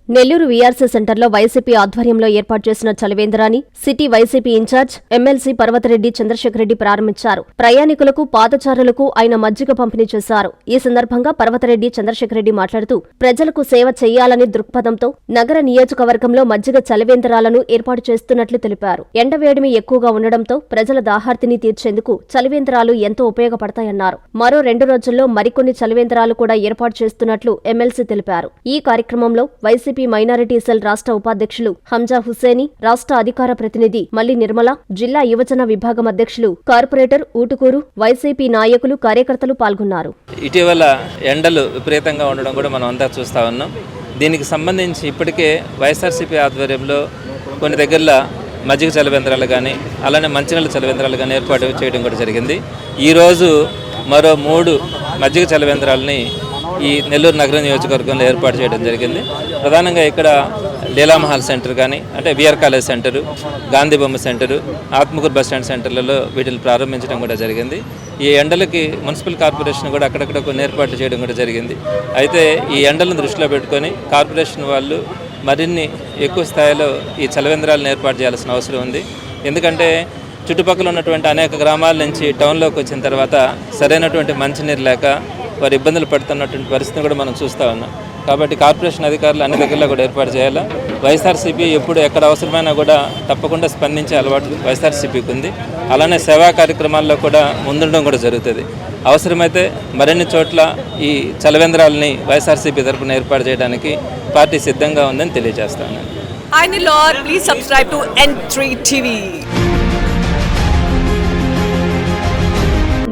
Nellore VRC సెంటర్లో YCP ఆధ్వర్యంలో ఏర్పాటు చేసిన చలివేంద్రాన్ని city YCP incharge MLC Parvathareddy Chandrasekhar Reddy ప్రారంభించారు. ప్రయాణికులకు పాదచారులకు ఆయన మజ్జిగ పంపిణీ చేశారు. ఈ సందర్భంగా పర్వతరెడ్డి చంద్రశేఖరరెడ్డి మాట్లాడుతూ ప్రజలకు సేవ చేయాలనే దృక్పథంతో నగర నియోజకవర్గంలో మజ్జిగ చలివేంద్రాలను ఏర్పాటు చేస్తున్నట్లు తెలిపారు. ఎండవేడిమి ఎక్కువగా ఉండడంతో ప్రజల దాహార్తిని తీర్చేందుకు చలివేంద్రాలు ఎంతో ఉపయోగపడతాయన్నారు. మరో 2 రోజుల్లో మరికొన్ని చలివేంద్రాలు కూడా ఏర్పాటు చేస్తున్నట్లు ఎమ్మెల్సీ తెలిపారు. ఈ కార్యక్రమంలో వైసీపీ మైనారిటీ సెల్ రాష్ట్ర ఉపాధ్యక్షులు హంజా హుస్సేని, రాష్ట్ర అధికార ప్రతినిధి మల్లి నిర్మల, జిల్లా యువజన విభాగం అధ్యక్షులు కార్పొరేటర్ ఊటుకూరు, వైసీపీ నాయకులు, కార్యకర్తలు పాల్గొన్నారు. ఇటీవల ఎండలు విపరీతంగా ఉండడం కూడా మనం అంతా చూస్తా ఉన్నాం. దీనికి సంబంధించి ఇప్పటికే వైఎస్ఆర్సీపీ ఆధ్వర్యంలో కొన్ని దగ్గరలో మజ్జిగ చలివేంద్రాలు కానీ అలానే మంచినీళ్ళ చలివేంద్రాలు కానీ ఏర్పాటు చేయడం కూడా జరిగింది. ఈరోజు మరో 3 మజ్జిగ చలివేంద్రాలని ఈ నెల్లూరు నగర నియోజకవర్గంలో ఏర్పాటు చేయడం జరిగింది. ప్రధానంగా ఇక్కడ లీలామహల్ సెంటర్ కానీ అంటే బిఆర్ కాలేజ్ సెంటరు, గాంధీ బొమ్మ సెంటరు, ఆత్మకూరు బస్టాండ్ సెంటర్లలో వీటిని ప్రారంభించడం కూడా జరిగింది. ఈ ఎండలకి మున్సిపల్ కార్పొరేషన్ కూడా అక్కడక్కడ కొన్ని ఏర్పాట్లు చేయడం కూడా జరిగింది. అయితే ఈ ఎండలను దృష్టిలో పెట్టుకొని కార్పొరేషన్ వాళ్ళు మరిన్ని ఎక్కువ స్థాయిలో ఈ చలివేంద్రాలను ఏర్పాటు చేయాల్సిన అవసరం ఉంది. ఎందుకంటే చుట్టుపక్కల ఉన్నటువంటి అనేక గ్రామాల నుంచి టౌన్లోకి వచ్చిన తర్వాత సరైనటువంటి మంచినీరు లేక వారు ఇబ్బందులు పడుతున్నటువంటి పరిస్థితిని కూడా మనం చూస్తూ ఉన్నాం. కాబట్టి కార్పొరేషన్ అధికారులు అన్ని దగ్గరలో కూడా ఏర్పాటు చేయాలా. వైఎస్ఆర్సీపీ ఎప్పుడు ఎక్కడ అవసరమైనా కూడా తప్పకుండా స్పందించే అలవాటు వైఎస్ఆర్సీపీకి ఉంది. అలానే సేవా కార్యక్రమాల్లో కూడా ముందుండడం కూడా జరుగుతుంది. అవసరమైతే మరిన్ని చోట్ల ఈ చలివేంద్రాలని వైఎస్ఆర్సీపీ తరఫున ఏర్పాటు చేయడానికి పార్టీ సిద్ధంగా ఉందని తెలియజేస్తాను. Please subscribe to N3 TV.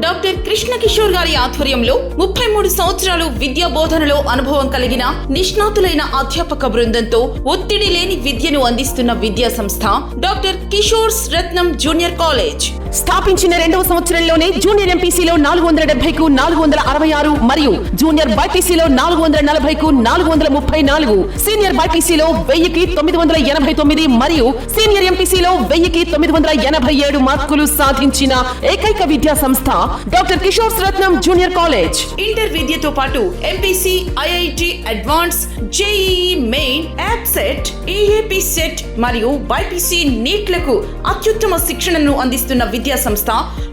Doctor Krishna Kishore గారి ఆధ్వర్యంలో 33 సంవత్సరాలు విద్యా బోధనలో అనుభవం కలిగిన నిష్ణాతులైన అధ్యాపక బృందంతో ఒత్తిడి లేని విద్యను అందిస్తున్న విద్యా సంస్థ డాక్టర్ కిషోర్స్ రత్నం జూనియర్ కాలేజ్. స్థాపించిన 2వ సంవత్సరంలోనే జూనియర్ ఎంపీసీలో 470కు 466 మరియు జూనియర్ బైపీసీలో 440కు 434, సీనియర్ బైపీసీలో 1000కి 989 మరియు సీనియర్ ఎంపీసీలో 1000కి 987 మార్కులు సాధించిన ఏకైక విద్యా సంస్థ డాక్టర్ కిషోర్స్ రత్నం జూనియర్ కాలేజ్. ఇంటర్ విద్యతో పాటు MPC, IIT advance, JEE main, యాప్సెట్, EAP set మరియు బైపీసీ నీట్లకు అత్యుత్తమ శిక్షణను అందిస్తున్న విద్యా సంస్థ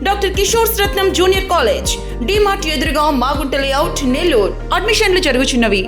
డాక్టర్ కిషోర్స్ రత్నం జూనియర్ కాలేజ్. డిమార్ట్ ఎదురుగా మాగుంట లేఅవుట్, నెల్లూరు. అడ్మిషన్లు జరుగుచున్నవి.